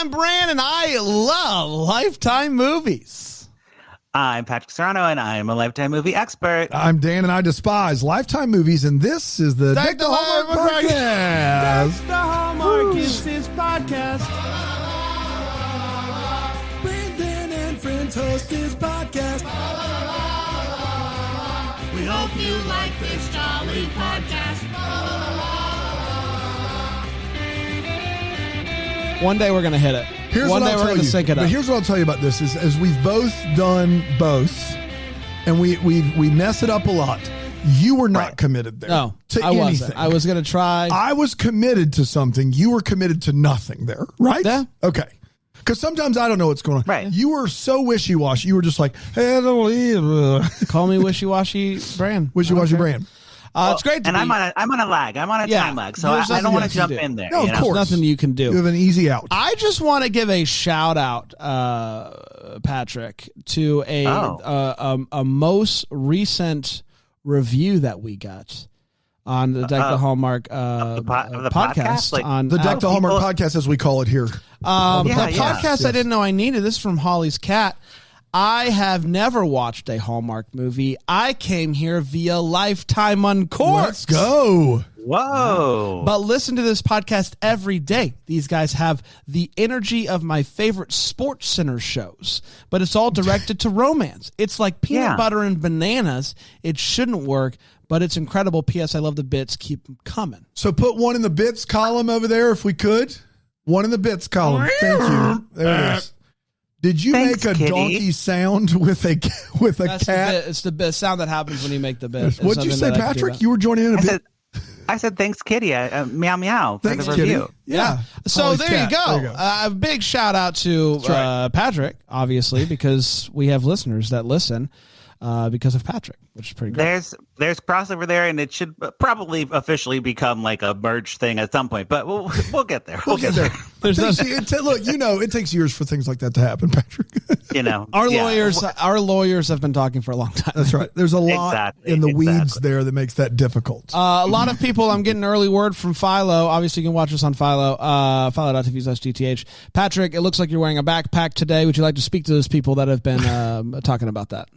I'm Bran, and I love Lifetime movies. I'm Patrick Serrano, and I'm a Lifetime movie expert. I'm Dan, and I despise Lifetime movies, and this is the Deck the Hallmark Podcast. Deck the Hallmark is his podcast. Brandon and friends host his podcast. We hope you like this jolly podcast. One day we're going to hit it. One day we're going to sync it up. But here's what I'll tell you about this is we've both done both, and we mess it up a lot. You were not committed there. No, to I anything. wasn't. I was going to try. I was committed to something. You were committed to nothing there, right? Yeah. Okay. Because sometimes I don't know what's going on. Right. You were so wishy-washy. You were just like, hey, I don't believe. Call me wishy-washy Bran. Wishy-washy Bran. It's great to and be. I'm on a lag. I'm on a time lag, so There's I don't want nothing to jump you can in there. No, of course. There's nothing you can do. You have an easy out. I just want to give a shout out, Patrick, to a most recent review that we got on the Deck the Hallmark the podcast. Like, on The Deck the Hallmark Podcast, as we call it here. podcast Yes. I didn't know I needed. This is from Holly's Cat. I have never watched a Hallmark movie. I came here via Lifetime Uncorked. Let's go. whoa. But listen to this podcast every day. These guys have the energy of my favorite Sports Center shows, but it's all directed to romance. It's like peanut butter and bananas. It shouldn't work, but it's incredible. P.S. I love the bits. Keep them coming. So put one in the bits column over there if we could. One in the bits column. Thank you. There it is. Did you Thanks, make a kitty. donkey sound with a That's cat? the bit. It's the bit sound that happens when you make the bit. What'd you say, Patrick? You were joining in a bit. I said thanks, kitty. Meow meow for Thanks, the kitty. review. Yeah. So Holly's there cat. you go. There you go. A big shout out to Patrick, obviously, because we have listeners that listen because of Patrick, which is pretty great. There's crossover there, and it should probably officially become like a merge thing at some point. But we'll get there. We'll get there. There's Look, it takes years for things like that to happen, Patrick. Our lawyers have been talking for a long time. That's right. There's a lot in the weeds there that makes that difficult. A lot of people, I'm getting early word from Philo. Obviously, you can watch us on Philo, philo.tv/DTH. Patrick, it looks like you're wearing a backpack today. Would you like to speak to those people that have been talking about that?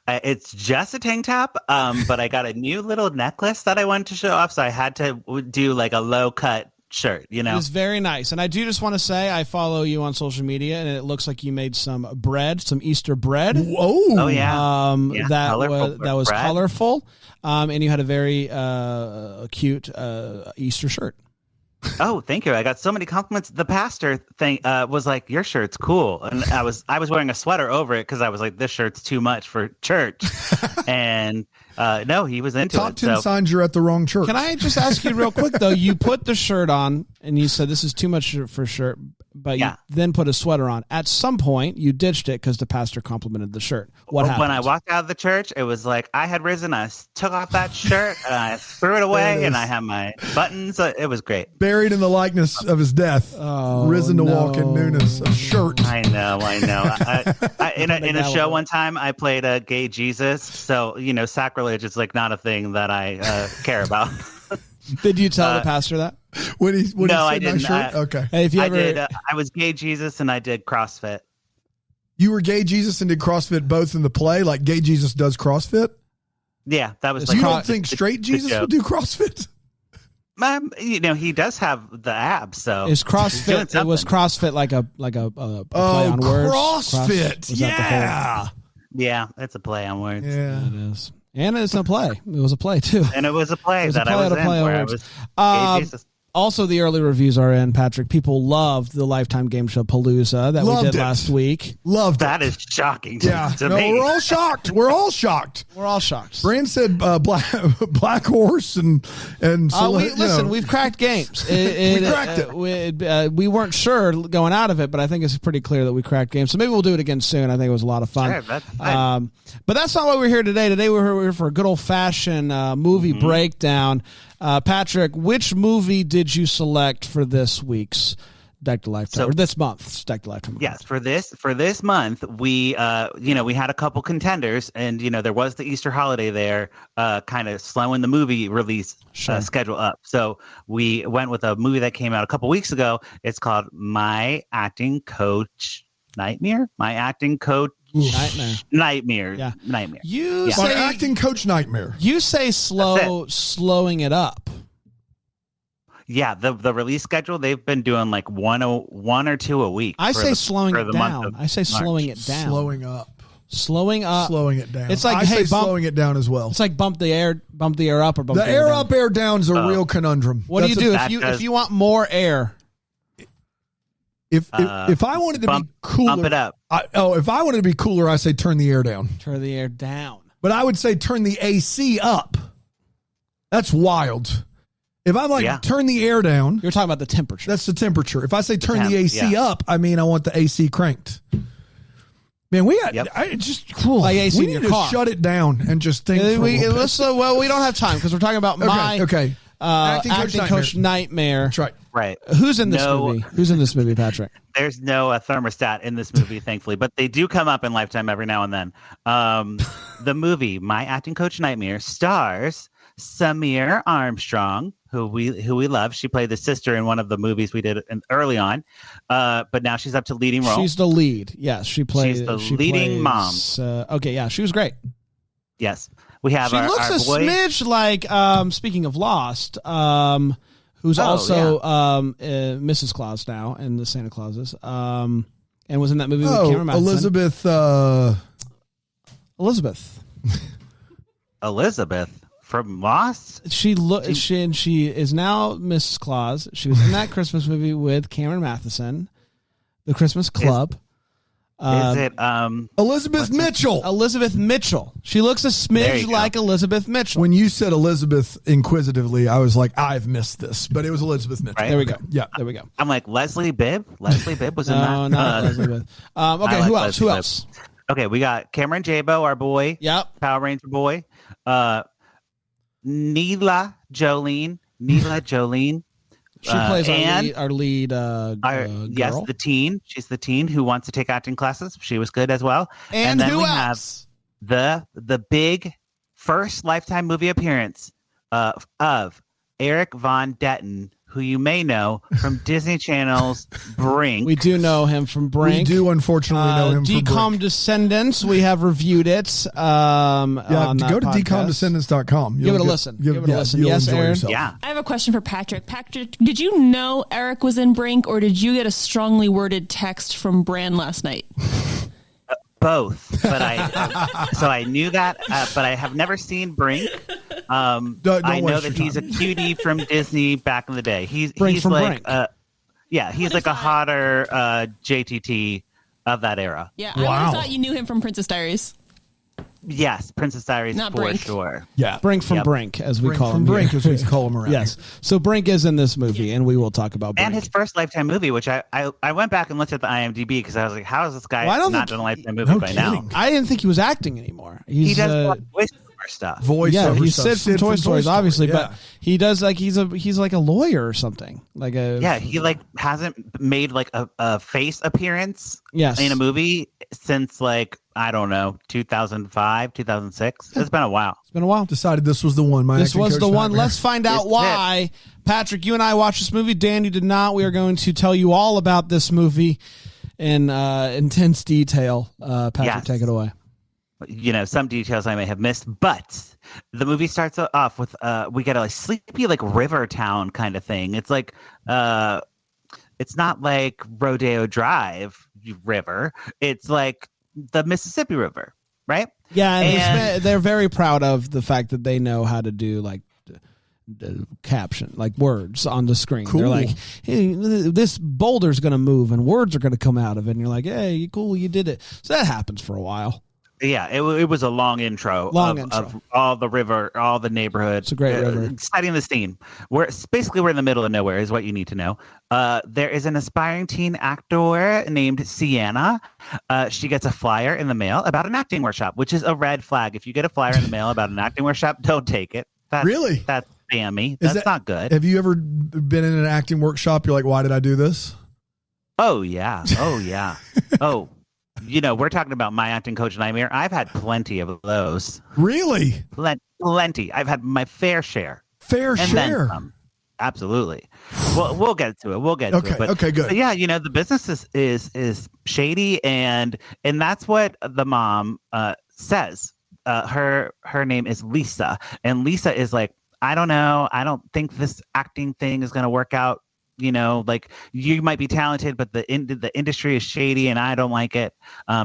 It's just a tank top, but I got a new little necklace that I wanted to show off, so I had to do like a low cut shirt, It's very nice. And I do just want to say I follow you on social media, and it looks like you made some bread, some Easter bread. Whoa. Oh yeah. That was bread. colorful. And you had a very cute Easter shirt. Oh, thank you. I got so many compliments. The pastor thing was like, "Your shirt's cool," and I was wearing a sweater over it because I was like, "This shirt's too much for church." And no, he was into Top it. 10 signs you're at the wrong church. Can I just ask you real quick though? You put the shirt on, and you said this is too much for shirt, but you then put a sweater on. At some point, you ditched it because the pastor complimented the shirt. What happened? When I walked out of the church, it was like I had risen. I took off that shirt and I threw it away, and I had my buttons. It was great. Buried in the likeness of his death, risen to walk in newness of shirt. I know. In a show one time, I played a gay Jesus, so sacrilege is like not a thing that I care about. Did you tell the pastor that? When he said I didn't. shirt? Okay. Hey, if you I did. I was gay Jesus, and I did CrossFit. You were gay Jesus and did CrossFit both in the play, like gay Jesus does CrossFit? Yeah, that was. You don't think straight Jesus would do CrossFit? He does have the abs, so is CrossFit? It was CrossFit like a play on words. CrossFit, yeah, it's a play on words. Yeah, it is, and it's a play. It was a play too, and it was a play that I was in where I was gay Jesus. Also, the early reviews are in, Patrick. People loved the Lifetime game show Palooza that we did last week. Loved that. Is shocking to me. We're all shocked. We're all shocked. Brand said black horse and we've cracked games. We cracked it. We weren't sure going out of it, but I think it's pretty clear that we cracked games. So maybe we'll do it again soon. I think it was a lot of fun. Sure, that's fine. But that's not why we're here today. Today we're here for a good old-fashioned movie breakdown. Patrick, which movie did you select for this week's Deck the Lifetime, or this month, Deck the Lifetime. Yes, for this month, we we had a couple contenders, and there was the Easter holiday there, kind of slowing the movie release schedule up. So we went with a movie that came out a couple weeks ago. It's called My Acting Coach Nightmare. My Acting Coach Nightmare. Yeah. Nightmare. You My say Acting Coach Nightmare. You say slowing it up. Yeah, the release schedule, they've been doing like one or two a week. I say slowing it down. I say slowing it down. Slowing up. Slowing it down. It's like slowing it down as well. It's like bump the air up or bump the air air down. up, air down is a real conundrum. What do you do if you want more air? If I wanted to be cooler, bump it up. If I wanted to be cooler, I say turn the air down. Turn the air down. But I would say turn the AC up. That's wild. If I'm like, turn the air down. You're talking about the temperature. That's the temperature. If I say turn the AC up, I mean I want the AC cranked. Man, we got like AC we in your need car. to shut it down and just think for a little bit. Well, we don't have time because we're talking about Acting Coach Nightmare. That's right. Right. Who's in this movie? Who's in this movie, Patrick? There's no thermostat in this movie, thankfully, but they do come up in Lifetime every now and then. The movie My Acting Coach Nightmare stars Samir Armstrong, who we love. She played the sister in one of the movies we did early on, but now she's up to leading role. She's the lead. Yes, she plays. She's the leading mom. She was great. Yes, we have. She looks a smidge like. Speaking of Lost, who's also Mrs. Claus now in the Santa Clauses, and was in that movie with Cameron Matheson. Elizabeth from Lost. She is now Mrs. Claus. She was in that Christmas movie with Cameron Matheson, The Christmas Club. Is it Elizabeth Mitchell? Elizabeth Mitchell. She looks a smidge like Elizabeth Mitchell. When you said Elizabeth inquisitively, I was like, I've missed this, but it was Elizabeth Mitchell. Right? There we go. Yeah, there we go. I'm like Leslie Bibb. Leslie Bibb was in that. No, not Elizabeth. Okay, who else? Who else? Okay, we got Cameron Jabo, our boy. Yep. Power Ranger boy. Neela Jolene. She plays our lead girl. Yes, the teen. She's the teen who wants to take acting classes. She was good as well. And then who we else? have the big first Lifetime movie appearance of Erik Von Detten, who you may know from Disney Channel's Brink. We do know him from Brink. We do unfortunately know him from Decom Brink. Descendants. We have reviewed it. Go to decomdescendants.com. Give it a listen. Give it a listen. Yes, Aaron? Yourself. Yeah. I have a question for Patrick. Patrick, did you know Erik was in Brink, or did you get a strongly worded text from Bran last night? Both, but I knew that, but I have never seen Brink. I know that he's a cutie from Disney back in the day. He's like, Brink. He's like a hotter JTT of that era. Yeah, I would have thought you knew him from Princess Diaries. Yes, Princess Diaries Not for Brink. sure. Yeah, Brink from Brink, as we call him. Brink, as we call him around. Yes. So Brink is in this movie, and we will talk about Brink. And his first Lifetime movie, which I went back and looked at the IMDb because I was like, how is this guy not done a Lifetime movie by now? I didn't think he was acting anymore. He does voiceover stuff. He's Sid from Toy Story, obviously, but he does like he's like a lawyer or something. He like hasn't made like a face appearance in a movie since like, I don't know, 2005, 2006. It's been a while. Decided this was the one. This was the one. Let's find out why. Patrick, you and I watched this movie. Dan, you did not. We are going to tell you all about this movie in intense detail. Patrick, take it away. Some details I may have missed, but the movie starts off with we get a sleepy like river town kind of thing. It's like it's not like Rodeo Drive River. It's like the Mississippi River, right? Yeah, and they're very proud of the fact that they know how to do like caption, like words on the screen. Cool. They're like, hey, this boulder's going to move and words are going to come out of it. And you're like, hey, cool, you did it. So that happens for a while. Yeah, it was a long intro of all the river, all the neighborhood. It's a great river. Setting the scene. We're in the middle of nowhere is what you need to know. There is an aspiring teen actor named Sienna. She gets a flyer in the mail about an acting workshop, which is a red flag. If you get a flyer in the mail about an acting workshop, don't take it. Really? That's spammy. That's not good. Have you ever been in an acting workshop? You're like, why did I do this? Oh yeah. Oh yeah. Oh, we're talking about my acting coach nightmare. I've had plenty of those. Really? Plenty. I've had my fair share. Fair and share. Then some. Absolutely. Well, we'll get to it. We'll get to it. Okay, good. But yeah, the business is shady, and that's what the mom says. Her name is Lisa, and Lisa is like, I don't know. I don't think this acting thing is going to work out. Like you might be talented, but the industry is shady and I don't like it.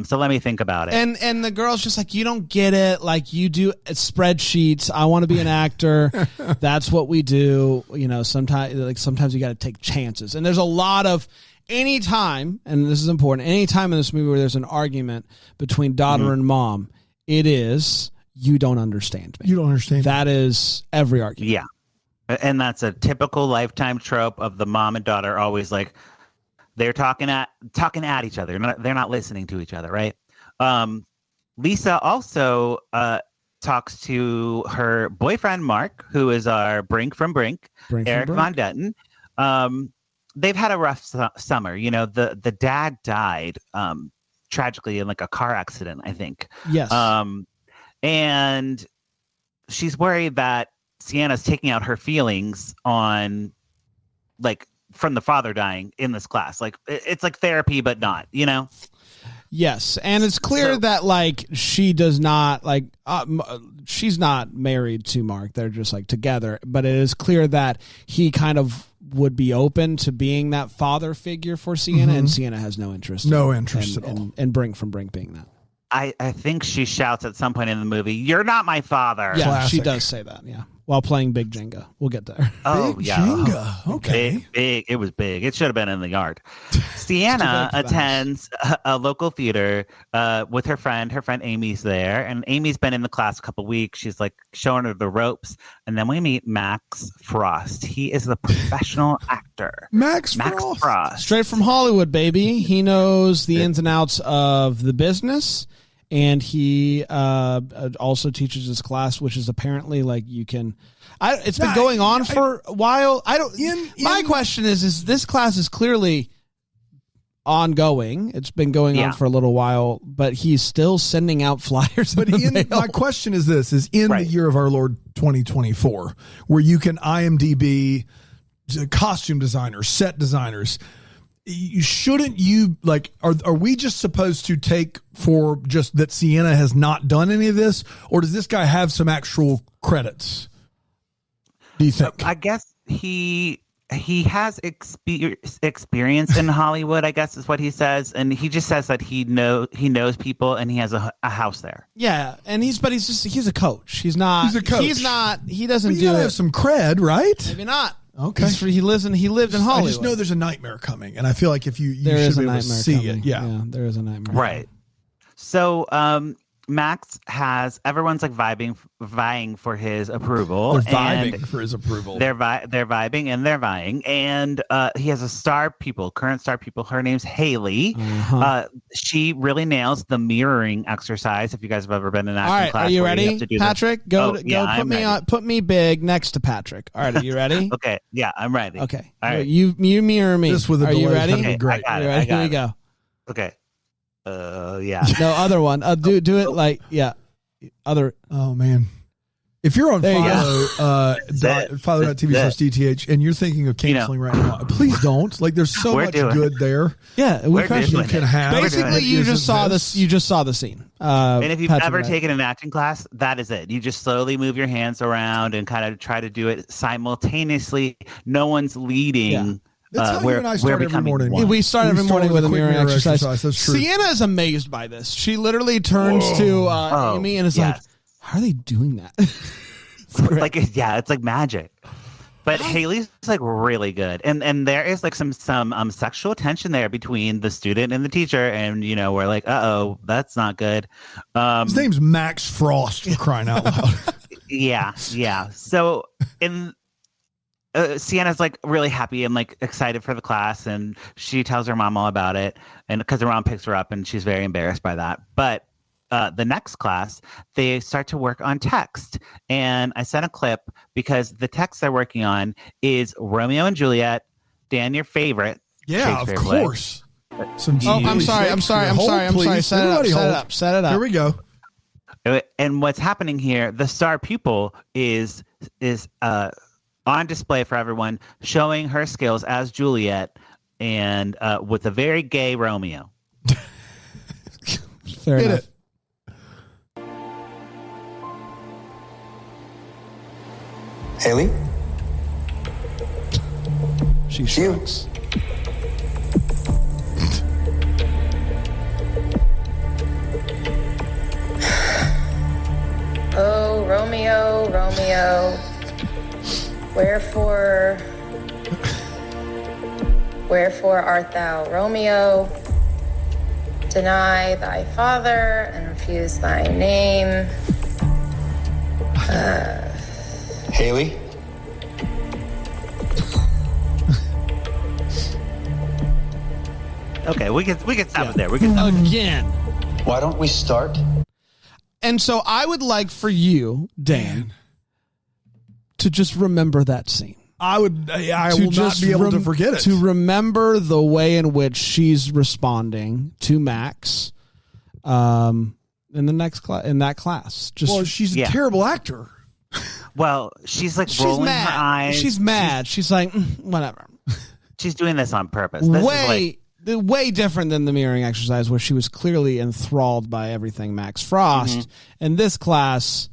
So let me think about it. And the girl's just like, you don't get it. Like you do spreadsheets. I want to be an actor. That's what we do. Sometimes you got to take chances. And there's a lot of anytime, and this is important, anytime in this movie where there's an argument between daughter and mom, it is, you don't understand me. You don't understand. That is every argument. Yeah. And that's a typical Lifetime trope of the mom and daughter always like they're talking at each other. They're not listening to each other, right? Lisa also talks to her boyfriend Mark, who is our Brink from Brink, Erik Von Detten. They've had a rough summer. The dad died tragically in like a car accident, I think. Yes. And she's worried that Sienna's taking out her feelings on, like, from the father dying in this class. Like, it's like therapy, but not, Yes, and it's clear that, like, she does not, like, she's not married to Mark. They're just, like, together. But it is clear that he kind of would be open to being that father figure for Sienna, and Sienna has no interest. No interest at all. And Brink from Brink being that. I think she shouts at some point in the movie, "You're not my father." Yeah, Classic. she does say that, yeah. While playing Big Jenga. We'll get there. Oh, Big yeah. Jenga. Okay. Big. It was big. It should have been in the yard. Sienna attends a local theater with her friend. Her friend Amy's there. And Amy's been in the class a couple weeks. She's like showing her the ropes. And then we meet Max Frost. He is the professional actor. Max Frost. Straight from Hollywood, baby. He knows the ins and outs of the business. And he also teaches this class, which is apparently like you can. It's been going on for a while. I don't. My question is this class is clearly ongoing. It's been going on for a little while, but he's still sending out flyers. But my question is this: the year of our Lord 2024, where you can IMDb costume designers, set designers. Shouldn't you like? Are we just supposed to take for just that Sienna has not done any of this, or does this guy have some actual credits? Do you think? I guess he has experience in Hollywood. I guess is what he says, and he just says that he knows people, and he has a house there. Yeah, and he's a coach. He's not. He's a coach. He's not. He doesn't but you do gotta it. have some cred, right? Maybe not. Okay. He lived in Hollywood. I just know there's a nightmare coming, and I feel like if you there should be able to see coming. it. Yeah, there is a nightmare. Right. So Max has everyone's like vying for his approval. They're vibing for his approval. They're vibing and they're vying, and he has a current star pupil. Her name's Haley. She really nails the mirroring exercise. If you guys have ever been in acting class, are you ready, Patrick? Put me big next to Patrick. All right, are you ready? Okay, yeah, I'm ready. Okay, all right. You mirror me. This with a are you ready? Okay, great. I got it. Here we go. Okay. Yeah. No, other one. Do it like other. Oh man. If you're on follow.tv/DTH and you're thinking of canceling right now, please don't. Like, there's so much good there. Yeah, we can have. Basically, you just saw this. You just saw the scene. And if you've ever taken an acting class, that is it. You just slowly move your hands around and kind of try to do it simultaneously. No one's leading. Yeah. That's how you and I start every morning. We start every morning with a mirror exercise. That's true. Sienna is amazed by this. She literally turns to Amy and is like, how are they doing that? It's like magic. But Haley's like really good, and there is like some sexual tension there between the student and the teacher, and we're like, uh-oh, that's not good. His name's Max Frost, for crying out loud. Yeah. So Sienna's like really happy and like excited for the class, and she tells her mom all about it, and because her mom picks her up, and she's very embarrassed by that. But the next class, they start to work on text, and I sent a clip because the text they're working on is Romeo and Juliet. Dan, your favorite? Yeah, of course. Some I'm sorry. Set it up. Here we go. And what's happening here, the star pupil is on display for everyone, showing her skills as Juliet and with a very gay Romeo. Fair enough. It. Haley? She shrugs. Oh, Romeo, Romeo, wherefore art thou, Romeo? Deny thy father and refuse thy name. Haley? Okay, we can stop it there. We can stop Again. Why don't we start? And so I would like for you, Dan, to just remember that scene. I will not be able to forget it. To remember the way in which she's responding to Max in that class. She's a terrible actor. Well, she's like rolling her eyes. She's mad. She's like, whatever. She's doing this on purpose. This is way different than the mirroring exercise where she was clearly enthralled by everything Max Frost. Mm-hmm. In this class,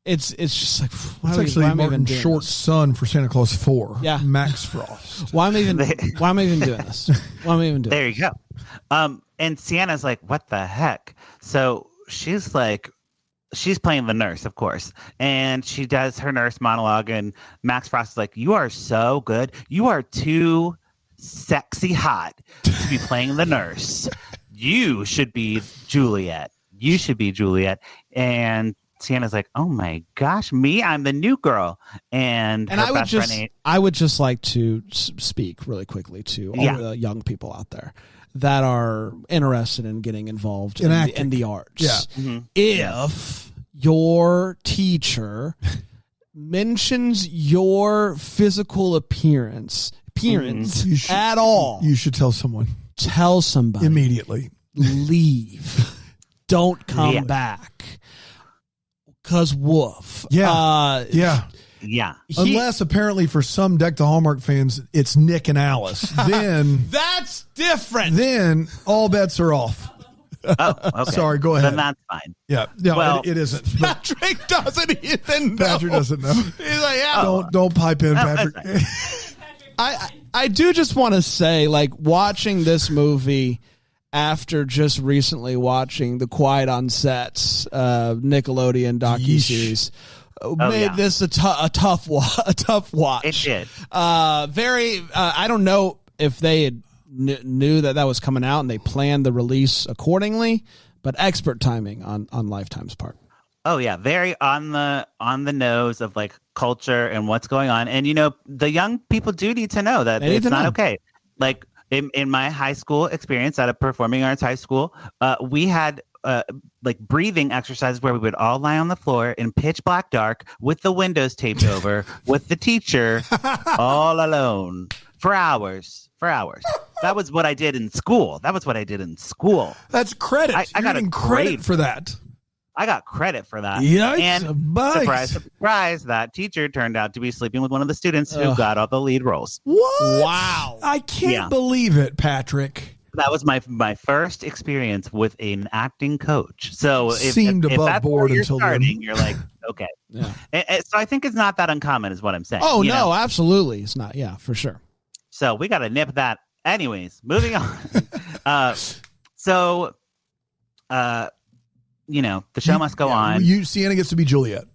it's just like, it's actually Martin Short's son for Santa Claus 4. Yeah, Max Frost. Why am I even doing this? Why am I even doing? There you go. And Sienna's like, what the heck? So she's playing the nurse, of course, and she does her nurse monologue, and Max Frost is like, you are so good. You are too sexy hot to be playing the nurse. You should be Juliet. And Sienna's like, oh my gosh, me? I'm the new girl. And I would just like to speak really quickly to all the young people out there that are interested in getting involved in the arts. Yeah. Mm-hmm. If your teacher mentions your physical appearance at all, you should tell someone. Tell somebody immediately. Leave. Don't come back. Because woof. Yeah. Yeah. Unless apparently for some Deck the Hallmark fans, it's Nick and Alice. Then that's different. Then all bets are off. Oh, okay. Sorry, go ahead. Then that's fine. Yeah. No, well, it isn't. Patrick doesn't even know. Patrick doesn't know. He's like, yeah. Don't pipe in, Patrick. I do just want to say, like, watching this movie after just recently watching the Quiet on Sets Nickelodeon docuseries made this a tough watch. It did. I don't know if they had knew that was coming out and they planned the release accordingly, but expert timing on Lifetime's part. Oh yeah, very on the nose of like culture and what's going on. And the young people do need to know that it's not okay. Like in my high school experience at a performing arts high school, we had like breathing exercises where we would all lie on the floor in pitch black dark with the windows taped over with the teacher all alone for hours. That was what I did in school. That's credit. I got a credit for that. I got credit for that. Yikes, and surprise, that teacher turned out to be sleeping with one of the students who got all the lead roles. What? Wow. I can't believe it, Patrick. That was my first experience with an acting coach. So if above board until then. You're like, okay. Yeah. So I think it's not that uncommon is what I'm saying. Oh, no, absolutely. It's not. Yeah, for sure. So we got to nip that. Anyways, moving on. The show must go on. Sienna gets to be Juliet.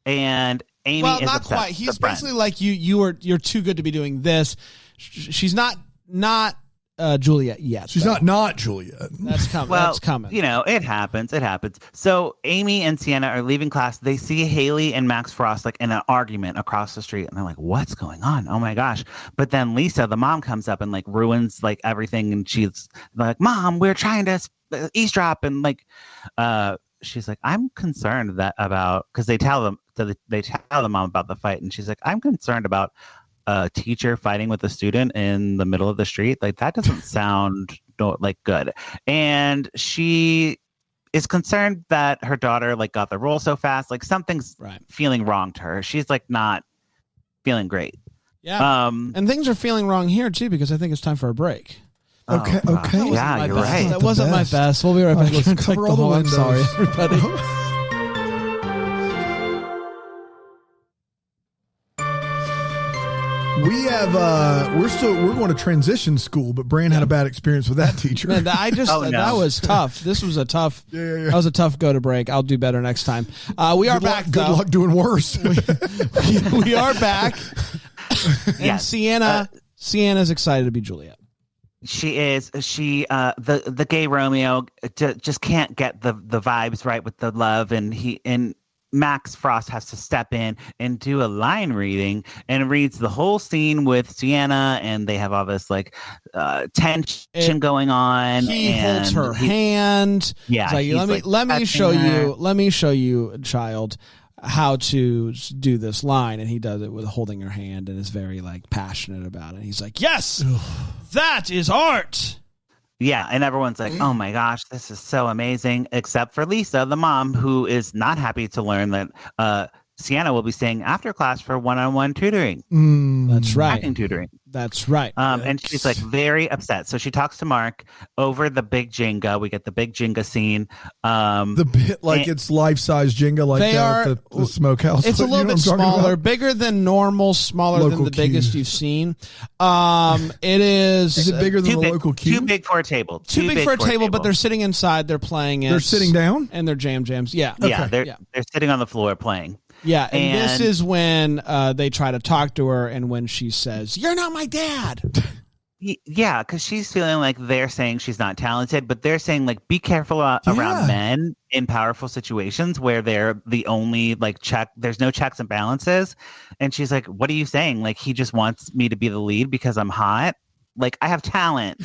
And Amy is not upset. quite. He's basically like, you're too good to be doing this. She's not Juliet yet. She's not Juliet. That's coming. Well, that's coming. It happens. So Amy and Sienna are leaving class. They see Haley and Max Frost like in an argument across the street, and they're like, "What's going on? Oh my gosh!" But then Lisa, the mom, comes up and like ruins like everything, and she's like, "Mom, we're trying to eavesdrop," and like, she's like, "I'm concerned about," because they tell the mom about the fight, and she's like, "I'm concerned about a teacher fighting with a student in the middle of the street. Like that doesn't sound like good. And she is concerned that her daughter like got the role so fast. Like something's feeling wrong to her. She's like not feeling great. Yeah. And things are feeling wrong here too, because I think it's time for a break. Okay. Yeah, you're right. That wasn't my best. We'll be right back. Let's cover all the windows. I'm sorry, everybody. We're going to transition school, but Bran had a bad experience with that teacher. Man, that was tough. This was a tough. That was a tough go to break. I'll do better next time. We are back. Good luck doing worse. we are back. And Sienna's excited to be Juliet. She is. The gay Romeo just can't get the vibes right with the love, and Max Frost has to step in and do a line reading and reads the whole scene with Sienna, and they have all this like tension going on. He holds her hand. Yeah, let me show you, child, how to do this line, and he does it with holding her hand and is very like passionate about it. He's like, yes, that is art. Yeah, and everyone's like, oh my gosh, this is so amazing, except for Lisa, the mom, who is not happy to learn that Sienna will be staying after class for one-on-one tutoring. That's right. Acting tutoring. That's right. And she's like very upset. So she talks to Mark over the big Jenga. We get the big Jenga scene. It's life-size Jenga like that at the smokehouse. It's a little bit smaller, bigger than normal, smaller than the biggest you've seen. It is. Is it bigger than the local cube? Too big for a table. Too big for a table, but they're sitting inside. They're playing it. They're sitting down? And they're jams. Yeah. Yeah, they're sitting on the floor playing. Yeah, and this is when they try to talk to her, and when she says, "You're not my dad." Yeah, because she's feeling like they're saying she's not talented, but they're saying like be careful around men in powerful situations where they're the only like there's no checks and balances. And she's like, "What are you saying? Like he just wants me to be the lead because I'm hot? Like I have talent."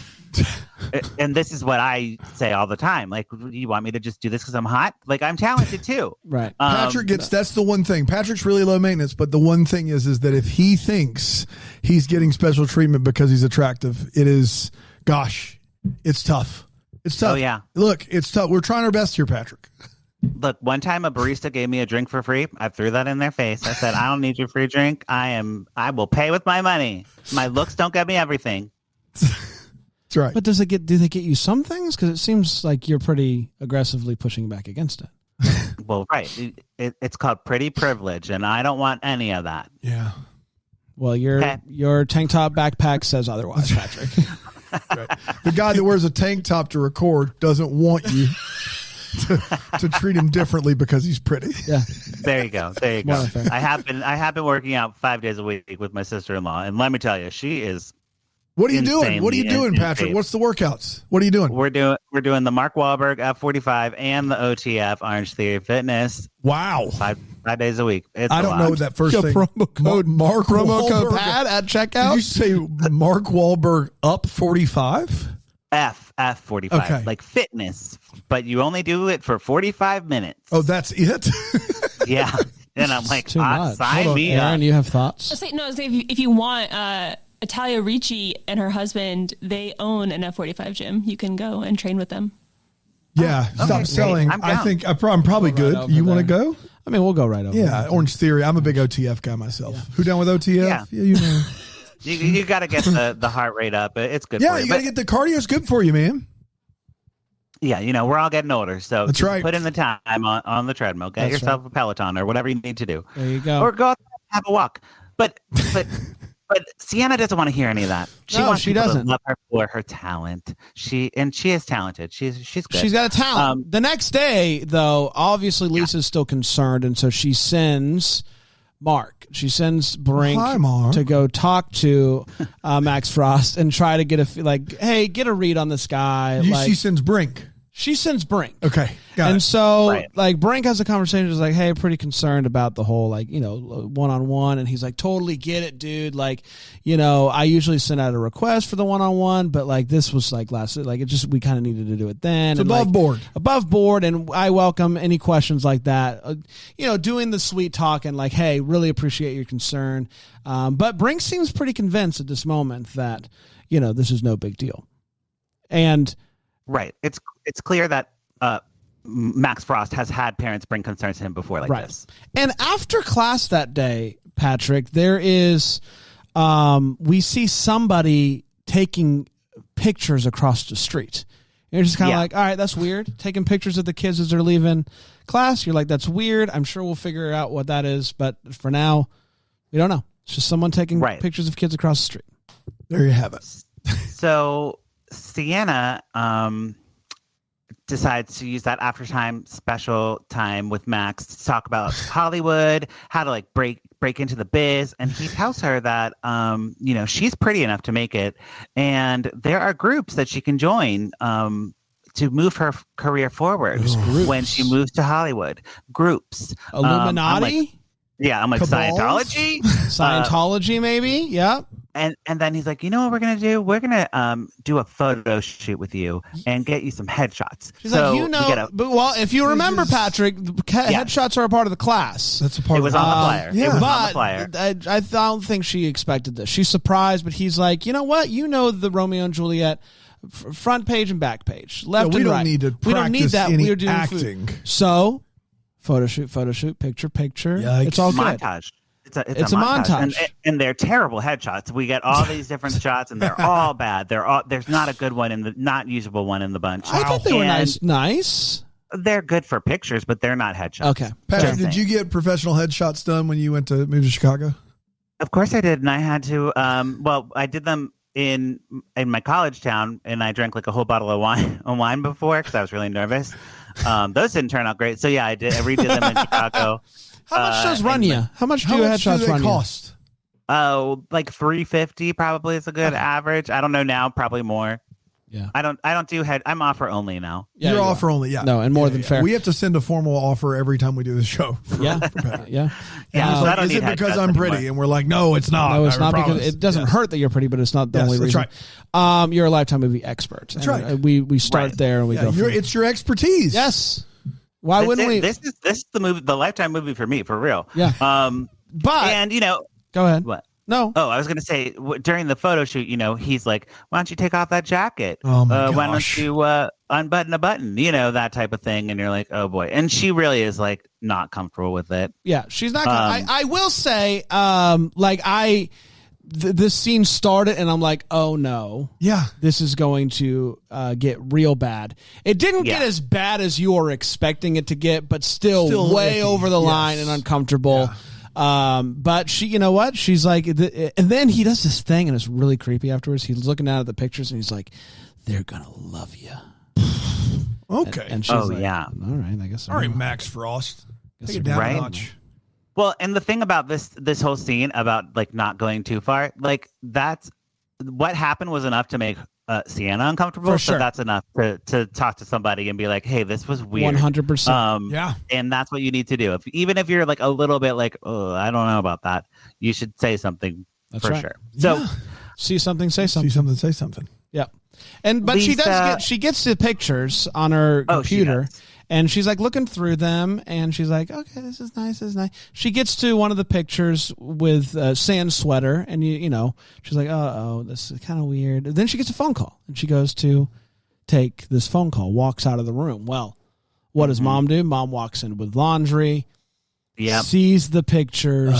And this is what I say all the time. Like, you want me to just do this because I'm hot? Like, I'm talented too. Right. Patrick that's the one thing. Patrick's really low maintenance, but the one thing is that if he thinks he's getting special treatment because he's attractive, it's tough. It's tough. Oh, yeah. Look, it's tough. We're trying our best here, Patrick. Look, one time a barista gave me a drink for free. I threw that in their face. I said, I don't need your free drink. I will pay with my money. My looks don't get me everything. That's right. But do they get you some things? Because it seems like you're pretty aggressively pushing back against it. Well, right. It's called pretty privilege, and I don't want any of that. Yeah. Well, your tank top backpack says otherwise, Patrick. Right. The guy that wears a tank top to record doesn't want you to treat him differently because he's pretty. Yeah. There you go. I have been working out 5 days a week with my sister-in-law, and let me tell you, she is. What are you doing? What are you doing, Patrick? What's the workouts? What are you doing? We're doing the Mark Wahlberg F45 and the OTF Orange Theory Fitness. Wow. 5 days a week. I don't know that first thing. Promo code Mark promo Wahlberg code PAD at checkout. Did you say Mark Wahlberg up 45? F45. Okay. Like fitness, but you only do it for 45 minutes. Oh, that's it? Yeah. And I'm like, sign me Aaron, up. you have thoughts? If you want, Italia Ricci and her husband, they own an F45 gym. You can go and train with them. Yeah, stop selling. I think I'm probably good. You want to go? I mean, we'll go right over. Yeah, Orange Theory. I'm a big OTF guy myself. Yeah. Who down with OTF? Yeah, you know. You got to get the heart rate up. It's good. Yeah, for you got to get the cardio. It's good for you, man. Yeah, we're all getting older, so that's right. Put in the time on the treadmill. Get yourself a Peloton or whatever you need to do. There you go. Or go out and have a walk. But Sienna doesn't want to hear any of that. She doesn't love her for her talent. She is talented. She's good. She's got a talent. The next day, though, obviously Lisa's still concerned, and so she sends Mark. She sends Brink to go talk to Max Frost and try to get hey, get a read on this guy. She sends Brink. She sends Brink. Okay. Got and it. so like Brink has a conversation. Is like, hey, pretty concerned about the whole like, you know, one-on-one. And he's like, totally get it, dude. Like, you know, I usually send out a request for the one-on-one, but like this was like like it just, we kind of needed to do it then. It's and above board. And I welcome any questions like that. You know, doing the sweet talk and like, hey, really appreciate your concern. But Brink seems pretty convinced at this moment that, you know, this is no big deal. And right. It's clear that Max Frost has had parents bring concerns to him before like this. And after class that day, Patrick, there is we see somebody taking pictures across the street. And you're just kind of like, all right, that's weird. Taking pictures of the kids as they're leaving class. You're like, that's weird. I'm sure we'll figure out what that is. But for now, we don't know. It's just someone taking pictures of kids across the street. There you have it. So Sienna decides to use that after time special time with Max to talk about Hollywood, how to like break into the biz, and he tells her that you know, she's pretty enough to make it, and there are groups that she can join to move her career forward when she moves to Hollywood. Groups, Illuminati. I'm like Scientology, Scientology, maybe. Yeah. And then he's like, you know what we're gonna do? We're gonna do a photo shoot with you and get you some headshots. She's like, you know, but well, if you remember, Patrick, headshots are a part of the class. That's a part. It was on the flyer. Yeah, it was but on the flyer. I don't think she expected this. She's surprised, but he's like, you know what? You know the Romeo and Juliet front page and back page, left and right. We don't need that. We're doing acting. Food. So, photo shoot, picture. Yikes. It's all good. Montage. It's a montage. And they're terrible headshots. We get all these different shots, and they're all bad. There's not a good one not usable one in the bunch. I thought they were nice. They're good for pictures, but they're not headshots. Okay. Patrick, did you get professional headshots done when you move to Chicago? Of course I did, and I had to. Well, I did them in my college town, and I drank like a whole bottle of wine before because I was really nervous. Those didn't turn out great. So yeah, I redid them in Chicago. How much does run you? How much do headshots run cost? Oh, like $350 probably is a good average. I don't know now, probably more. Yeah. I don't do I'm offer only now. Yeah, You're offer only, yeah. No, and more than fair. We have to send a formal offer every time we do the show. Yeah. Yeah. So I don't is need it because headshots I'm pretty? anymore. And we're like, no, it's not. No, it's not promise. because it doesn't hurt that you're pretty, but it's not the only reason. That's right. You're a Lifetime movie expert. That's right. We start there and we go. It's your expertise. Yes. Why wouldn't we? This is the movie, the Lifetime movie for me, for real. Yeah. But and you know, go ahead. What? No. Oh, I was going to say during the photo shoot, you know, he's like, "Why don't you take off that jacket? Oh my gosh. Why don't you unbutton a button? You know, that type of thing." And you're like, "Oh boy!" And she really is like not comfortable with it. Yeah, she's not. I will say, this scene started, and I'm like, "Oh no, yeah, this is going to get real bad." It didn't get as bad as you were expecting it to get, but still way over the line and uncomfortable. Yeah. But she, you know what? She's like, and then he does this thing, and it's really creepy afterwards. He's looking down at the pictures, and he's like, "They're gonna love you." Okay. And she's like, yeah. All right, I guess. All right, Max Frost. Take it down a notch. Well, and the thing about this whole scene about like not going too far, like that's what happened was enough to make Sienna uncomfortable. For sure. So that's enough to talk to somebody and be like, "Hey, this was weird." 100%. Yeah. And that's what you need to do. Even if you're like a little bit like, "Oh, I don't know about that," you should say something for sure. So see something, say something. See something, say something. Yeah. But she gets the pictures on her computer. And she's like looking through them, and she's like, "Okay, this is nice. This is nice." She gets to one of the pictures with Sans sweater, and you know, she's like, "Oh, this is kind of weird." And then she gets a phone call, and she goes to take this phone call. Walks out of the room. Well, what does Mom do? Mom walks in with laundry. Yeah. Sees the pictures.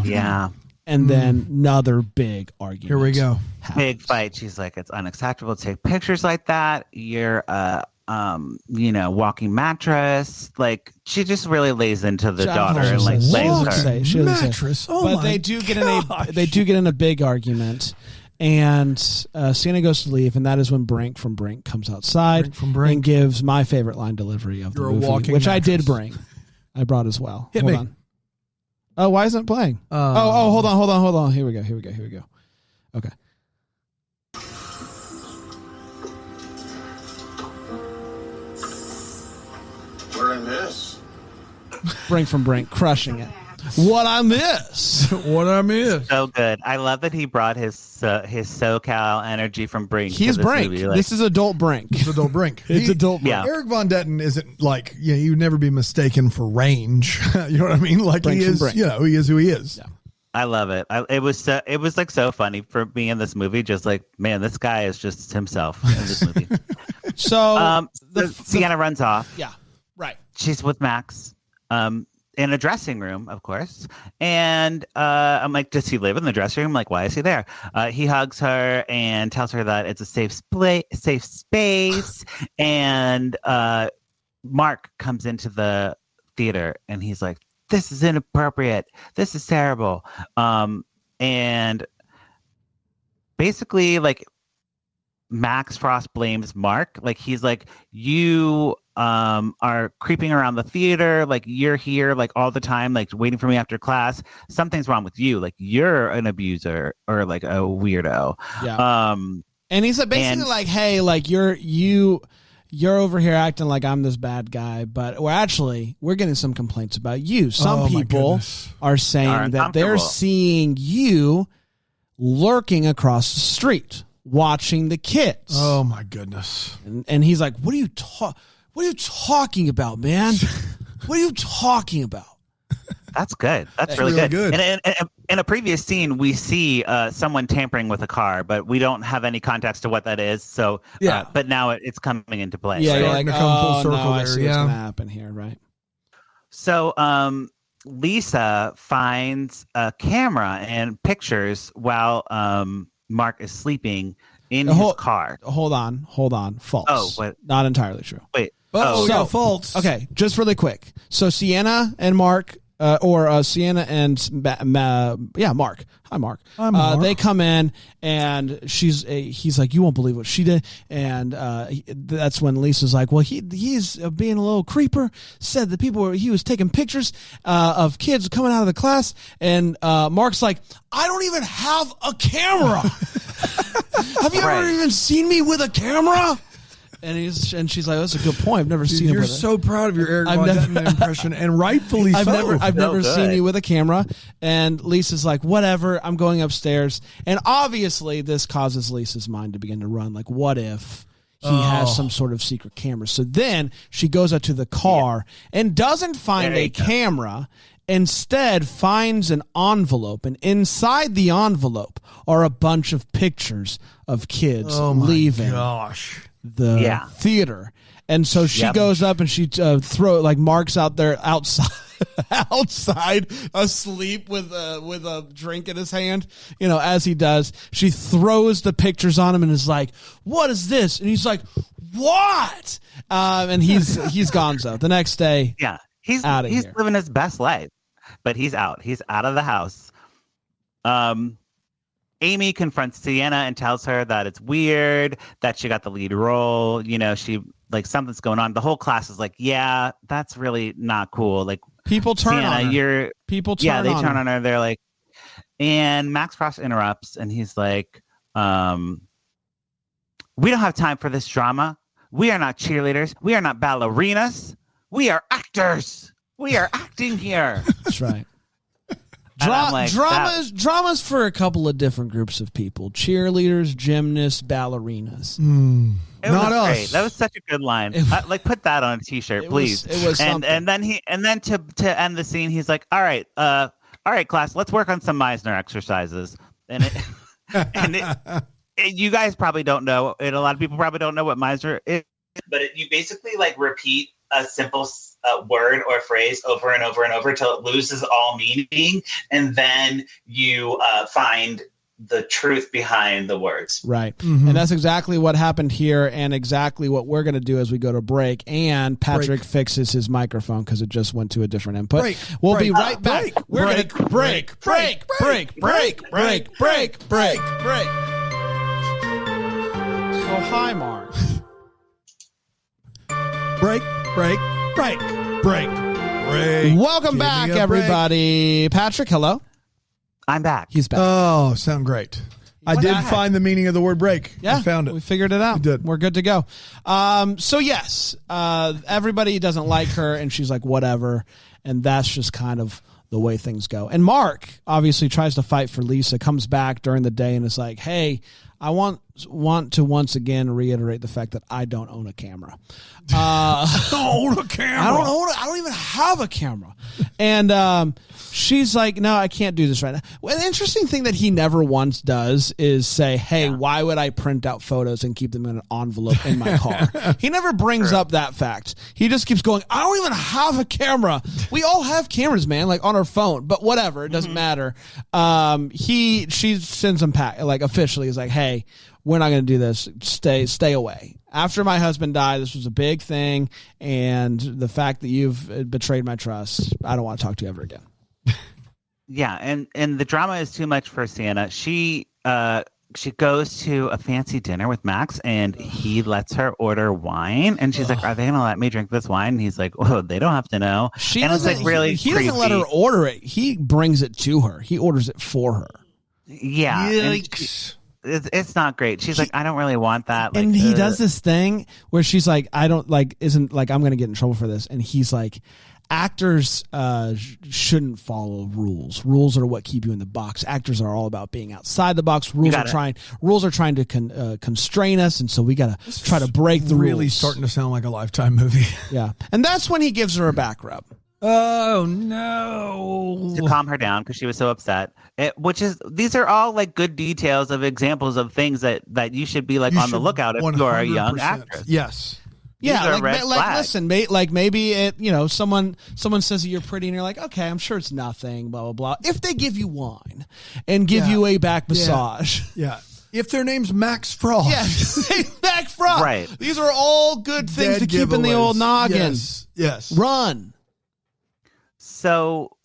Yeah. And then another big argument. Here we go. Big fight. She's like, "It's unacceptable to take pictures like that. You're walking mattress." Like she just really lays into the daughter and like blames her. She doesn't mattress. say. Oh but my they do get in a big argument, and Sienna goes to leave, and that is when Brink from Brink comes outside and gives my favorite line delivery of the movie, which I did bring. I brought as well. Hit hold me. on. Oh, why isn't it playing? Hold on. Here we go. Okay. Brink from Brink, crushing it. What I miss. What I miss. So good. I love that he brought his SoCal energy from Brink. He's to this Brink. movie. Like, this is adult Brink. It's adult Brink. It's adult Brink. Yeah. Erik Von Detten isn't like, you'd never be mistaken for range. You know what I mean? Like Brink he from is, Brink. he is who he is. Yeah. I love it. It was like so funny for me in this movie. Just like, man, this guy is just himself in this movie. So Sienna runs off. Yeah, right. She's with Max. In a dressing room, of course. And I'm like, does he live in the dressing room? Like, why is he there? He hugs her and tells her that it's a safe space. And Mark comes into the theater and he's like, this is inappropriate. This is terrible. And basically, like, Max Frost blames Mark. Like, he's like, you are creeping around the theater, like you're here like all the time, like waiting for me after class. Something's wrong with you. Like, you're an abuser or like a weirdo. Yeah. And he's basically like, hey, like you're over here acting like I'm this bad guy, but we're getting some complaints about you. Some people are saying that they're seeing you lurking across the street, watching the kids. Oh my goodness. And he's like, what are you talking about, man? What are you talking about? That's good. That's really good. And in a previous scene, we see someone tampering with a car, but we don't have any context to what that is. So, but now it's coming into play. Yeah, right? you're like, full circle no, I there. see what's gonna happen here, right? So, Lisa finds a camera and pictures while Mark is sleeping in his car. Hold on. False. Oh, what? Not entirely true. Wait. False. Okay, just really quick. So Sienna and Mark, Sienna and Mark. Hi, Mark. Hi, Mark. They come in and he's like, you won't believe what she did. And that's when Lisa's like, well, he's being a little creeper. Said that he was taking pictures of kids coming out of the class. And Mark's like, I don't even have a camera. Have you ever even seen me with a camera? And she's like, that's a good point. I've never seen him. You're so proud of your Erik Von Detten impression, and rightfully so. I've never seen you with a camera. And Lisa's like, whatever, I'm going upstairs. And obviously this causes Lisa's mind to begin to run. Like, what if he has some sort of secret camera? So then she goes out to the car and doesn't find a camera. Instead finds an envelope, and inside the envelope are a bunch of pictures of kids leaving the theater. And so she goes up and she Mark's out there outside asleep with a drink in his hand, as he does. She throws the pictures on him and is like, what is this? And he's like, what? And he's gonzo. The next day, he's living his best life. But he's out. He's out of the house. Amy confronts Sienna and tells her that it's weird that she got the lead role. She something's going on. The whole class is like, yeah, that's really not cool. Like, people turn Sienna, on her. They turn on her. They're like, and Max Frost interrupts and he's like, we don't have time for this drama. We are not cheerleaders. We are not ballerinas. We are actors. We are acting here. That's right. Dramas for a couple of different groups of people: cheerleaders, gymnasts, ballerinas. Not us. Great. That was such a good line. Put that on a T-shirt, please. It was something. And then to end the scene, he's like, all right, class, let's work on some Meisner exercises. And you guys probably don't know, and a lot of people probably don't know what Meisner is, but you basically repeat a simple word or phrase over and over and over till it loses all meaning, and then you find the truth behind the words. Right. Mm-hmm. And that's exactly what happened here, and exactly what we're going to do as we go to break. And Patrick fixes his microphone because it just went to a different input. We'll be right back. We're going to break. So hi, Mark. Break. Welcome back, everybody. Patrick, hello. I'm back. He's back. Oh, sound great. I did find the meaning of the word break. Yeah, I found it. We figured it out. We did. We're good to go. So yes, everybody doesn't like her, and she's like, whatever. And that's just kind of the way things go. And Mark obviously tries to fight for Lisa, comes back during the day and is like, hey, I want to once again reiterate the fact that I don't own a camera. I don't own a camera. I don't even have a camera. And she's like, no, I can't do this right now. Well, an interesting thing that he never once does is say, hey, why would I print out photos and keep them in an envelope in my car? He never brings up that fact. He just keeps going, I don't even have a camera. We all have cameras, man, like on our phone, but whatever. It doesn't matter. She sends him officially is like, hey, we're not going to do this. Stay away. After my husband died, this was a big thing. And the fact that you've betrayed my trust, I don't want to talk to you ever again. Yeah. And the drama is too much for Sienna. She goes to a fancy dinner with Max and he lets her order wine. And she's like, are they going to let me drink this wine? And he's like, oh, they don't have to know. He doesn't let her order it. He brings it to her. He orders it for her. Yeah. Yikes. It's not great. She's like, I don't really want that. And he does this thing where she's like, I'm going to get in trouble for this. And he's like, actors shouldn't follow rules. Rules are what keep you in the box. Actors are all about being outside the box. Rules are trying to constrain us. And so we got to try to break the rules. Really starting to sound like a Lifetime movie. Yeah. And that's when he gives her a back rub. Oh no! To calm her down because she was so upset. These are all like good details of examples of things that you should be like on the lookout if you're a young actress. Yes. Yeah, listen, maybe it, someone says that you're pretty and you're like, okay, I'm sure it's nothing, blah blah blah. If they give you wine and give you a back massage, If their name's Max Frost, Max Frost, right? These are all good things to keep in the old noggin. Yes. Run. So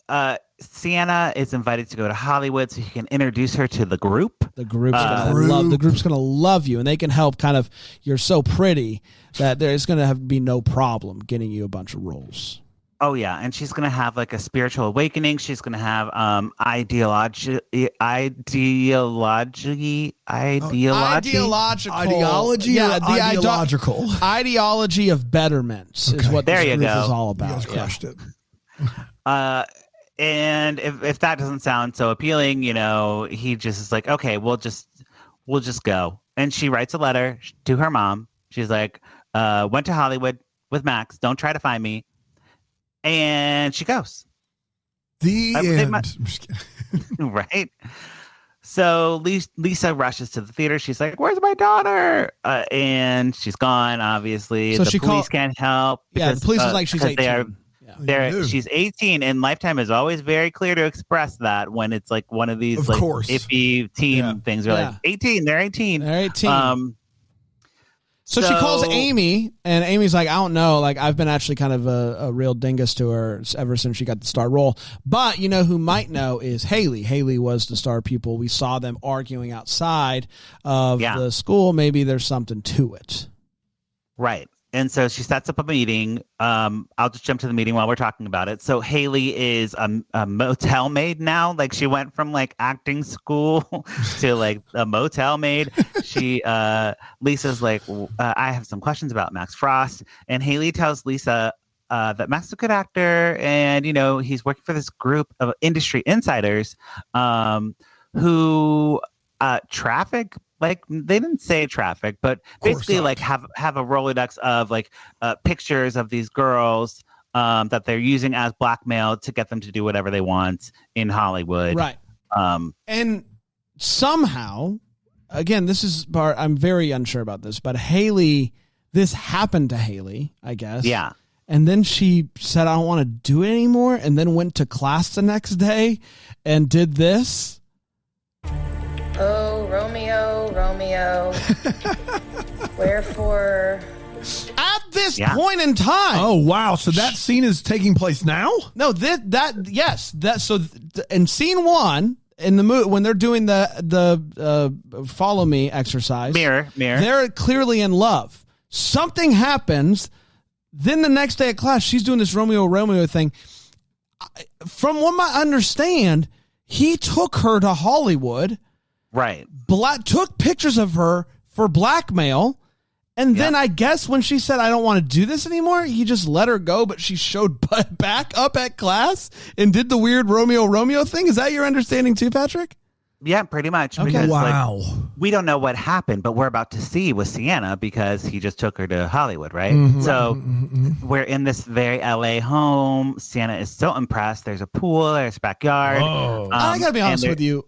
Sienna is invited to go to Hollywood so he can introduce her to the group. The group's gonna love you, and they can help. Kind of, you're so pretty that there's gonna be no problem getting you a bunch of roles. Oh yeah, and she's gonna have like a spiritual awakening. She's gonna have ideological. Ideology of betterments is what this group is all about. You guys crushed it. And if that doesn't sound so appealing, he just is like, okay, we'll just go. And she writes a letter to her mom. She's like, went to Hollywood with Max. Don't try to find me. And she goes. The end. Right. So Lisa rushes to the theater. She's like, where's my daughter? And she's gone, obviously. So the police can't help. Because, the police is like, she's 18. She's 18, and Lifetime is always very clear to express that when it's like one of these iffy teen things. They're like 18, they're 18. They're 18. So she calls Amy, and Amy's like, I don't know. Like, I've been actually kind of a real dingus to her ever since she got the star role. But you know who might know is Haley. Haley was the star pupil. We saw them arguing outside of the school. Maybe there's something to it. Right. And so she sets up a meeting. I'll just jump to the meeting while we're talking about it. So Haley is a motel maid now. Like, she went from like acting school to like a motel maid. Lisa's like, I have some questions about Max Frost. And Haley tells Lisa that Max is a good actor. And, he's working for this group of industry insiders who traffic. Like, they didn't say traffic, but basically like have a Rolodex of like pictures of these girls that they're using as blackmail to get them to do whatever they want in Hollywood. Right. And somehow, again, this is part, I'm very unsure about this, but this happened to Haley, I guess. Yeah. And then she said, I don't want to do it anymore. And then went to class the next day and did this. Oh, Romeo, wherefore? At this point in time. Oh, wow. So that scene is taking place now? No, so in scene one, in the movie, when they're doing the follow me exercise, mirror, they're clearly in love. Something happens. Then the next day at class, she's doing this Romeo thing. From what I understand, he took her to Hollywood. Right. Took pictures of her for blackmail. And then I guess when she said, I don't want to do this anymore, he just let her go, but she showed back up at class and did the weird Romeo thing. Is that your understanding too, Patrick? Yeah, pretty much. Okay. Because, wow. We don't know what happened, but we're about to see with Sienna because he just took her to Hollywood, right? So we're in this very LA home. Sienna is so impressed. There's a pool, there's a backyard. I got to be honest with you.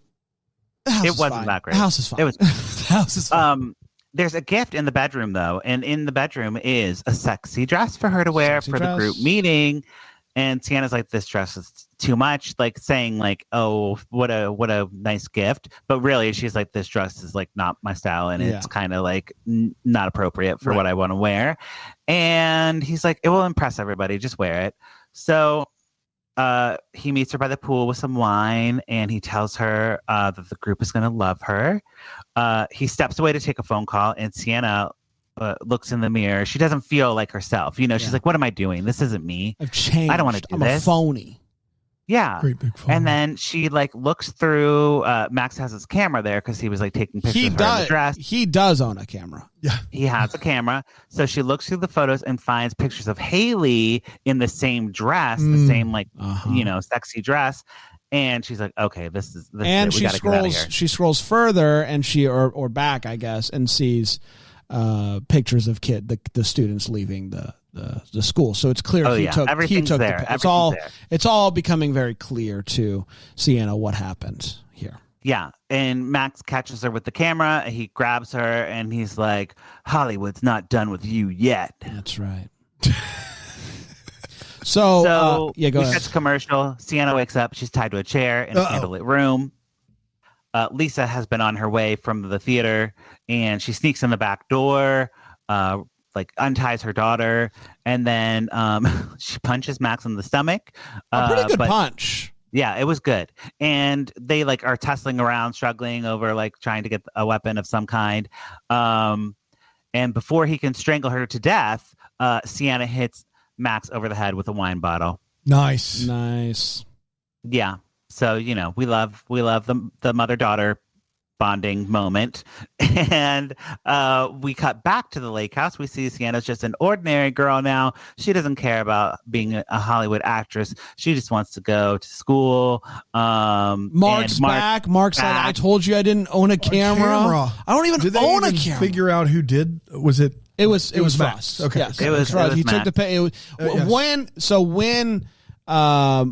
It wasn't that great. The house is fine. It was. The house is fine. There's a gift in the bedroom, though, and in the bedroom is a sexy dress for her to wear for the group meeting. And Sienna's like, this dress is too much, like saying like, oh, what a nice gift. But really, she's like, this dress is like not my style, and it's kind of like not appropriate for what I want to wear. And he's like, it will impress everybody. Just wear it. So he meets her by the pool with some wine, and he tells her that the group is going to love her. He steps away to take a phone call, and Sienna looks in the mirror. She doesn't feel like herself. She's like, what am I doing? This isn't me. I've changed. I don't want to do I'm this. A phony. Yeah. Great big phony. And then she like looks through, Max has his camera there because he was like taking pictures of her in the dress. He does own a camera. Yeah. He has a camera. So she looks through the photos and finds pictures of Haley in the same dress, the same like, sexy dress. And she's like, okay, this is and it. she scrolls. She scrolls further, and she or back, I guess, and sees pictures of the students leaving the school. So it's clear he took there. It's all becoming very clear to Sienna what happened here. Yeah, and Max catches her with the camera. He grabs her, and he's like, Hollywood's not done with you yet. That's right. So go ahead. Catch commercial. Sienna wakes up. She's tied to a chair in a candlelit room. Lisa has been on her way from the theater, and she sneaks in the back door, like unties her daughter, and then she punches Max in the stomach. A pretty good punch. Yeah, it was good. And they like are tussling around, struggling over like trying to get a weapon of some kind. And before he can strangle her to death, Sienna hits Max over the head with a wine bottle. Nice. Yeah. So, we love the mother-daughter bonding moment. And we cut back to the lake house. We see Sienna's just an ordinary girl now. She doesn't care about being a Hollywood actress. She just wants to go to school. Mark's back. Mark's like, I told you I didn't own a camera. I don't even own a camera. Figure out who did? Was it? It was Max. Frost. Okay. Yes, it was Frost. He Max. took the pay. When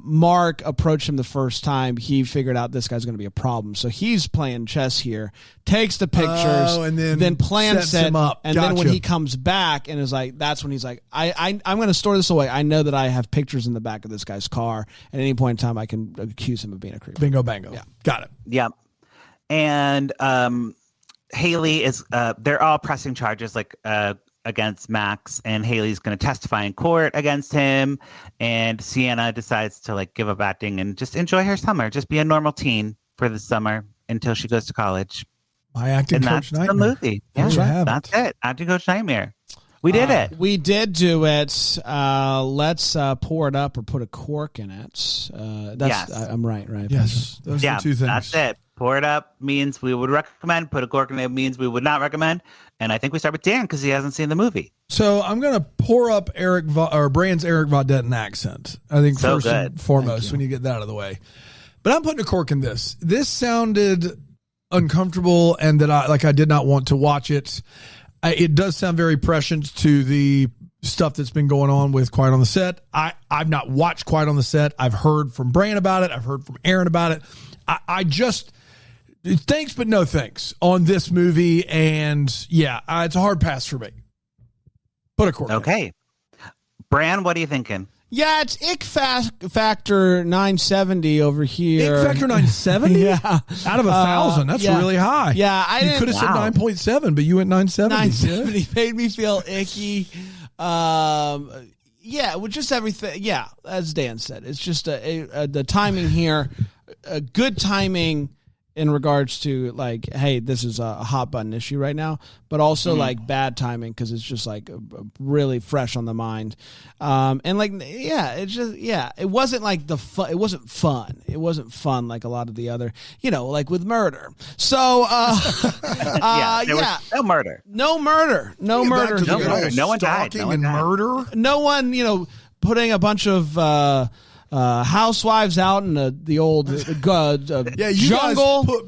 Mark approached him the first time, he figured out this guy's going to be a problem. So he's playing chess here, takes the pictures, and then plants sets it, him up. and then when he comes back and is like, that's when he's like, I'm going to store this away. I know that I have pictures in the back of this guy's car. At any point in time, I can accuse him of being a creep. Bingo, bango. Yeah, got it. Yep. And Haley is. They're all pressing charges against Max, and Haley's going to testify in court against him. And Sienna decides to like give up acting and just enjoy her summer, just be a normal teen for the summer until she goes to college. My acting coach nightmare. nightmare. The movie. Yeah, that's it. Acting coach nightmare. We did it. We did do it. Let's pour it up or put a cork in it. Yes. I'm right. Yes. Those are the two things. That's it. Pour it up means we would recommend. Put a cork in it means we would not recommend. And I think we start with Dan because he hasn't seen the movie. So I'm going to pour up Brand's Erik von Detten accent. I think so first good. And foremost, when you get that out of the way. But I'm putting a cork in this. This sounded uncomfortable, and that I did not want to watch it. It does sound very prescient to the stuff that's been going on with Quiet on the Set. I've not watched Quiet on the Set. I've heard from Brand about it. I've heard from Aaron about it. I just thanks, but no thanks on this movie. And yeah, it's a hard pass for me. Put a cork. Okay. Brand, what are you thinking? Yeah, it's Ick Factor 970 over here. Ick Factor 970? Yeah. Out of 1,000. That's really high. Yeah. You could have said 9.7, but you went 970. 970 made me feel icky. Yeah, with just everything. Yeah, as Dan said, it's just the timing here. Good timing in regards to like, hey, this is a hot button issue right now, but also like bad timing because it's just like really fresh on the mind. And like, it wasn't like it wasn't fun. It wasn't fun like a lot of the other, like with murder. So, there was no murder. No murder. No murder. No one died. No one died. Murder. No one, putting a bunch of housewives out in the old jungle.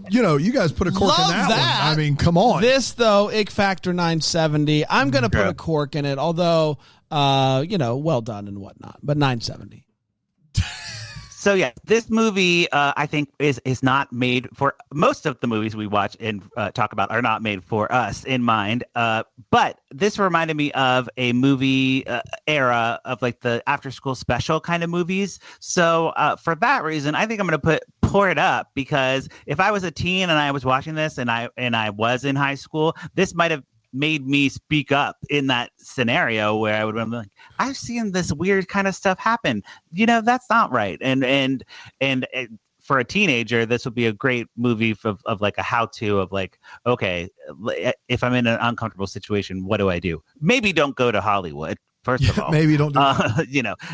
You guys put a cork in that one. I mean, come on. This though, Ick Factor 970. I'm gonna put a cork in it, although well done and whatnot, but 970. So yeah, this movie I think is not made for most of the movies we watch and talk about are not made for us in mind. But this reminded me of a movie era of like the after school special kind of movies. So for that reason, I think I'm going to pour it up because if I was a teen and I was watching this and I was in high school, this might have made me speak up in that scenario where I would have been like, I've seen this weird kind of stuff happen. That's not right. And for a teenager, this would be a great movie of like a how-to of like, okay, if I'm in an uncomfortable situation, what do I do? Maybe don't go to Hollywood. First of all, maybe don't do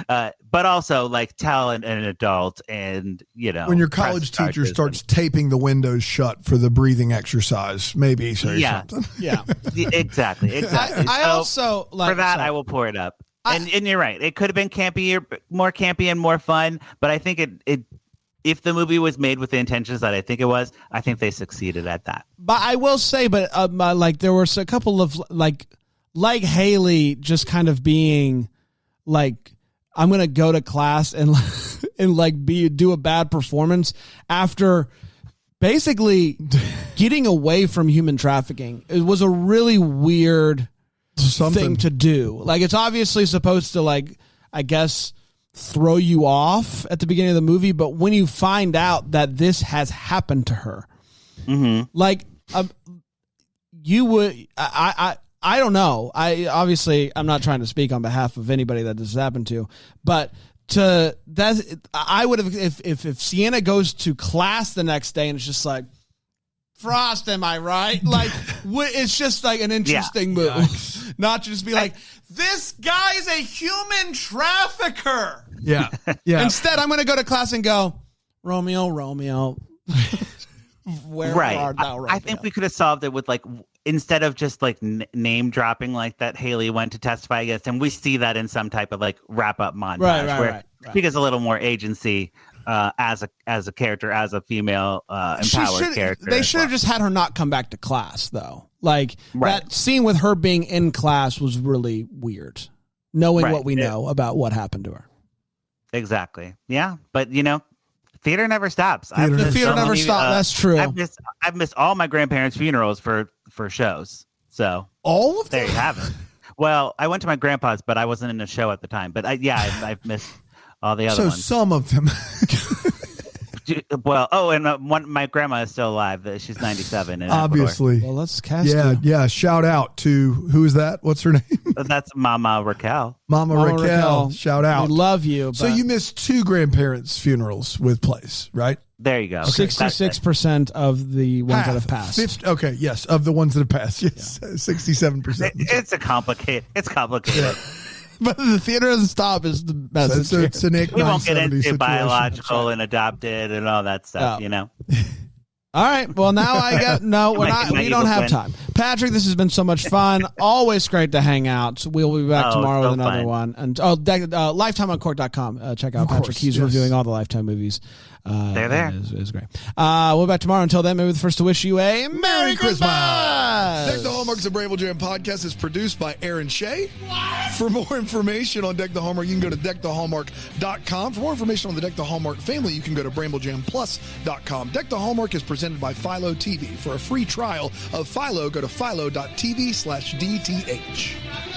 that. But also like tell an adult and, when your college teacher starts taping the windows shut for the breathing exercise, maybe say something. Yeah, exactly. I also like for that. I will pour it up. And you're right. It could have been more campy and more fun. But I think it if the movie was made with the intentions that I think it was, I think they succeeded at that. But I will say, like there were a couple of like Haley just kind of being like, I'm going to go to class and do a bad performance after basically getting away from human trafficking. It was a really weird thing to do. Like, it's obviously supposed to, like, I guess, throw you off at the beginning of the movie. But when you find out that this has happened to her, like, you would, I don't know. I'm not trying to speak on behalf of anybody that this has happened to, but I would have if Sienna goes to class the next day and it's just like, Frost, am I right? Like, it's just like an interesting move, not just be like, this guy's a human trafficker. Yeah. Instead, I'm going to go to class and go, Romeo. Where art thou, Romeo? I think we could have solved it with like, instead of just like name dropping like that Haley went to testify against him, we see that in some type of like wrap up montage where she gets a little more agency as a character, as a female empowered character. They should have just had her not come back to class though. Like that scene with her being in class was really weird, knowing what we know about what happened to her. Exactly. Yeah, but theater never stops. The theater never stops. That's true. I've missed all my grandparents' funerals for shows. So all of them? There you have it. Well, I went to my grandpa's, but I wasn't in a show at the time. But I've missed all the other ones. So some of them. Well, my grandma is still alive. She's 97. In Obviously. Ecuador. Well, let's cast Yeah. Shout out to, who is that? What's her name? That's Mama Raquel. Mama Raquel. Shout out. We love you. So you missed 2 grandparents' funerals with Place, right? There you go. 66% of the ones that have passed. 50, okay, yes, of the ones that have passed. Yes, 67%. It's complicated. Yeah. But the theater doesn't stop is the message. So it's an we won't get into biological and adopted and all that stuff, All right. Well, now we don't have time. Patrick, this has been so much fun. Always great to hang out. So we'll be back tomorrow with another one. And lifetimeoncork.com. Check out Patrick. He's reviewing all the Lifetime movies. They're there. It's great. We'll be back tomorrow. Until then, maybe the first to wish you a Merry Christmas. Deck the Hallmark's a Bramble Jam podcast is produced by Aaron Shea. For more information on Deck the Hallmark, you can go to deckthehallmark.com. For more information on the Deck the Hallmark family, you can go to bramblejamplus.com. Deck the Hallmark is presented by Philo TV. For a free trial of Philo, go to philo.tv/DTH.